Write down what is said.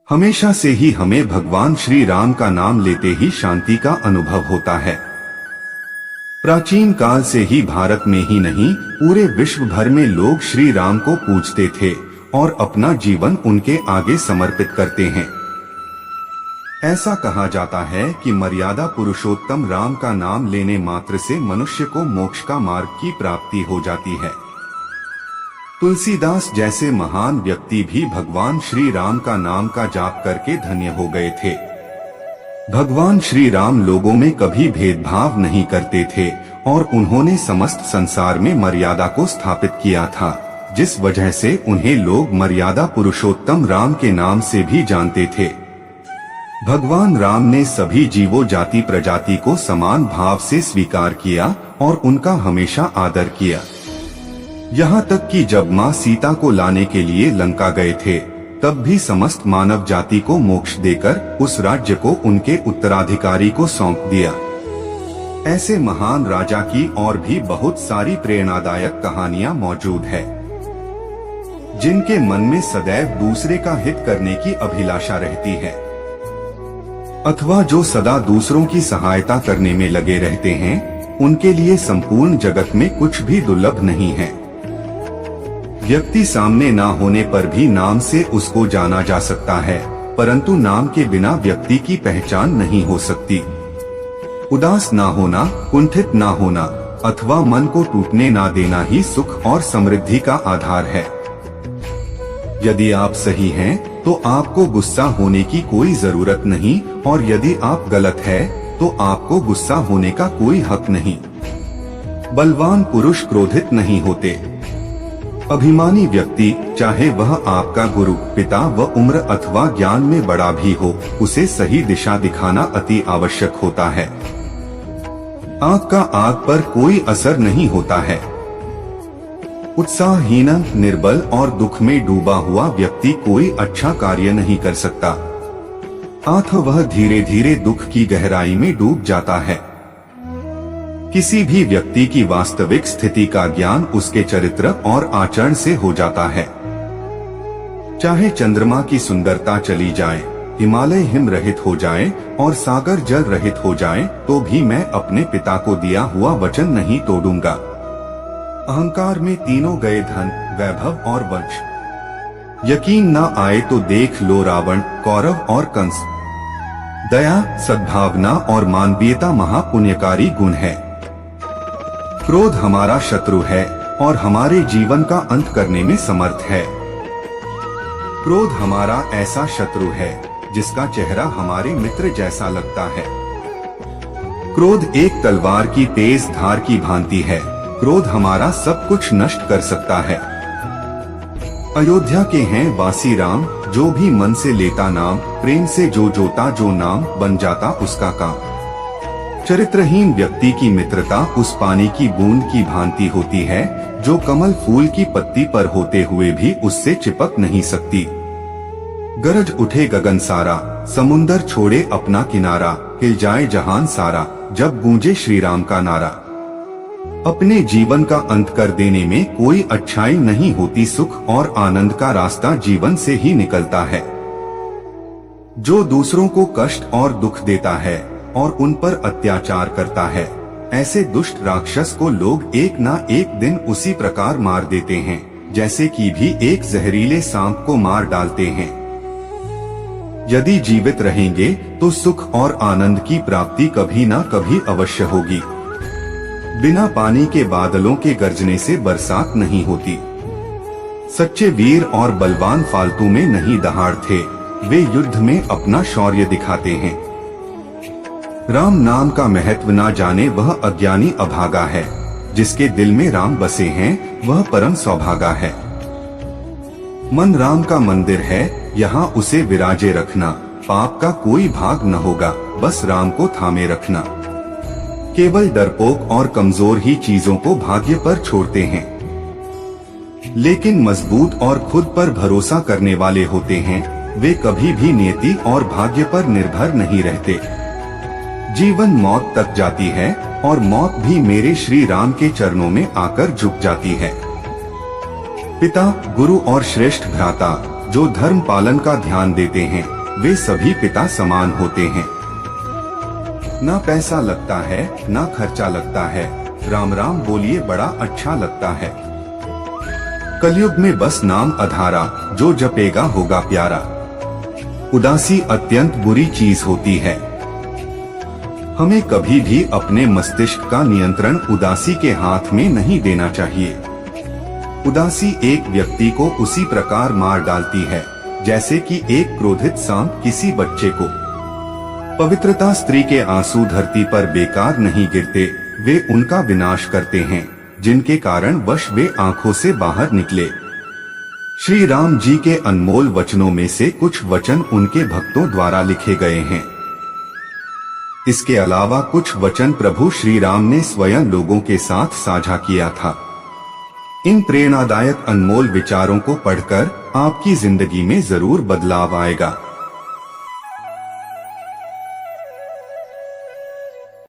हमेशा से ही हमें भगवान श्री राम का नाम लेते ही शांति का अनुभव होता है। प्राचीन काल से ही भारत में ही नहीं पूरे विश्व भर में लोग श्री राम को पूजते थे और अपना जीवन उनके आगे समर्पित करते हैं। ऐसा कहा जाता है कि मर्यादा पुरुषोत्तम राम का नाम लेने मात्र से मनुष्य को मोक्ष का मार्ग की प्राप्ति हो जाती है। तुलसीदास जैसे महान व्यक्ति भी भगवान श्री राम का नाम का जाप करके धन्य हो गए थे। भगवान श्री राम लोगों में कभी भेदभाव नहीं करते थे और उन्होंने समस्त संसार में मर्यादा को स्थापित किया था, जिस वजह से उन्हें लोग मर्यादा पुरुषोत्तम राम के नाम से भी जानते थे। भगवान राम ने सभी जीवों जाति प्रजाति को समान भाव से स्वीकार किया और उनका हमेशा आदर किया। यहाँ तक कि जब माँ सीता को लाने के लिए लंका गए थे, तब भी समस्त मानव जाति को मोक्ष देकर उस राज्य को उनके उत्तराधिकारी को सौंप दिया। ऐसे महान राजा की और भी बहुत सारी प्रेरणादायक कहानियां मौजूद है, जिनके मन में सदैव दूसरे का हित करने की अभिलाषा रहती है, अथवा जो सदा दूसरों की सहायता करने में लगे रहते हैं, उनके लिए संपूर्ण जगत में कुछ भी दुर्लभ नहीं है। व्यक्ति सामने ना होने पर भी नाम से उसको जाना जा सकता है, परंतु नाम के बिना व्यक्ति की पहचान नहीं हो सकती। उदास ना होना, कुंठित ना होना अथवा मन को टूटने ना देना ही सुख और समृद्धि का आधार है। यदि आप सही हैं, तो आपको गुस्सा होने की कोई जरूरत नहीं, और यदि आप गलत है तो आपको गुस्सा होने का कोई हक नहीं। बलवान पुरुष क्रोधित नहीं होते। अभिमानी व्यक्ति, चाहे वह आपका गुरु, पिता व उम्र अथवा ज्ञान में बड़ा भी हो, उसे सही दिशा दिखाना अति आवश्यक होता है। आग का आग पर कोई असर नहीं होता है। उत्साहहीन, निर्बल और दुख में डूबा हुआ व्यक्ति कोई अच्छा कार्य नहीं कर सकता, अतः वह धीरे धीरे दुख की गहराई में डूब जाता है। किसी भी व्यक्ति की वास्तविक स्थिति का ज्ञान उसके चरित्र और आचरण से हो जाता है। चाहे चंद्रमा की सुंदरता चली जाए, हिमालय हिम रहित हो जाए और सागर जल रहित हो जाए, तो भी मैं अपने पिता को दिया हुआ वचन नहीं तोड़ूंगा। अहंकार में तीनों गए, धन, वैभव और वंश। यकीन न आए तो देख लो रावण, कौरव और कंस। दया, सद्भावना और मानवीयता महापुण्यकारी गुण है। क्रोध हमारा शत्रु है और हमारे जीवन का अंत करने में समर्थ है। क्रोध हमारा ऐसा शत्रु है जिसका चेहरा हमारे मित्र जैसा लगता है। क्रोध एक तलवार की तेज धार की भांति है। क्रोध हमारा सब कुछ नष्ट कर सकता है। अयोध्या के हैं वासी राम, जो भी मन से लेता नाम, प्रेम से जो जोता जो नाम, बन जाता उसका काम। चरित्रहीन व्यक्ति की मित्रता उस पानी की बूंद की भांति होती है, जो कमल फूल की पत्ती पर होते हुए भी उससे चिपक नहीं सकती। गरज उठे गगन सारा, समुंदर छोड़े अपना किनारा, हिल जाए जहान सारा, जब गूंजे श्री राम का नारा। अपने जीवन का अंत कर देने में कोई अच्छाई नहीं होती। सुख और आनंद का रास्ता जीवन से ही निकलता है। जो दूसरों को कष्ट और दुख देता है और उन पर अत्याचार करता है, ऐसे दुष्ट राक्षस को लोग एक ना एक दिन उसी प्रकार मार देते हैं, जैसे कि भी एक जहरीले सांप को मार डालते हैं। यदि जीवित रहेंगे तो सुख और आनंद की प्राप्ति कभी ना कभी अवश्य होगी। बिना पानी के बादलों के गरजने से बरसात नहीं होती। सच्चे वीर और बलवान फालतू में नहीं दहाड़ते, वे युद्ध में अपना शौर्य दिखाते हैं। राम नाम का महत्व ना जाने वह अज्ञानी अभागा है। जिसके दिल में राम बसे हैं वह परम सौभागा है। मन राम का मंदिर है, यहाँ उसे विराजे रखना। पाप का कोई भाग न होगा, बस राम को थामे रखना। केवल डरपोक और कमजोर ही चीजों को भाग्य पर छोड़ते हैं, लेकिन मजबूत और खुद पर भरोसा करने वाले होते हैं, वे कभी भी नियति और भाग्य पर निर्भर नहीं रहते। जीवन मौत तक जाती है और मौत भी मेरे श्री राम के चरणों में आकर झुक जाती है। पिता, गुरु और श्रेष्ठ भ्राता जो धर्म पालन का ध्यान देते हैं, वे सभी पिता समान होते हैं। ना पैसा लगता है, ना खर्चा लगता है, राम राम बोलिए बड़ा अच्छा लगता है। कलयुग में बस नाम आधारा, जो जपेगा होगा प्यारा। उदासी अत्यंत बुरी चीज होती है। हमें कभी भी अपने मस्तिष्क का नियंत्रण उदासी के हाथ में नहीं देना चाहिए। उदासी एक व्यक्ति को उसी प्रकार मार डालती है जैसे कि एक क्रोधित सांप किसी बच्चे को। पवित्रता स्त्री के आंसू धरती पर बेकार नहीं गिरते, वे उनका विनाश करते हैं जिनके कारण वश वे आंखों से बाहर निकले। श्री राम जी के अनमोल वचनों में से कुछ वचन उनके भक्तों द्वारा लिखे गए हैं। इसके अलावा कुछ वचन प्रभु श्री राम ने स्वयं लोगों के साथ साझा किया था। इन प्रेरणादायक अनमोल विचारों को पढ़कर आपकी जिंदगी में जरूर बदलाव आएगा।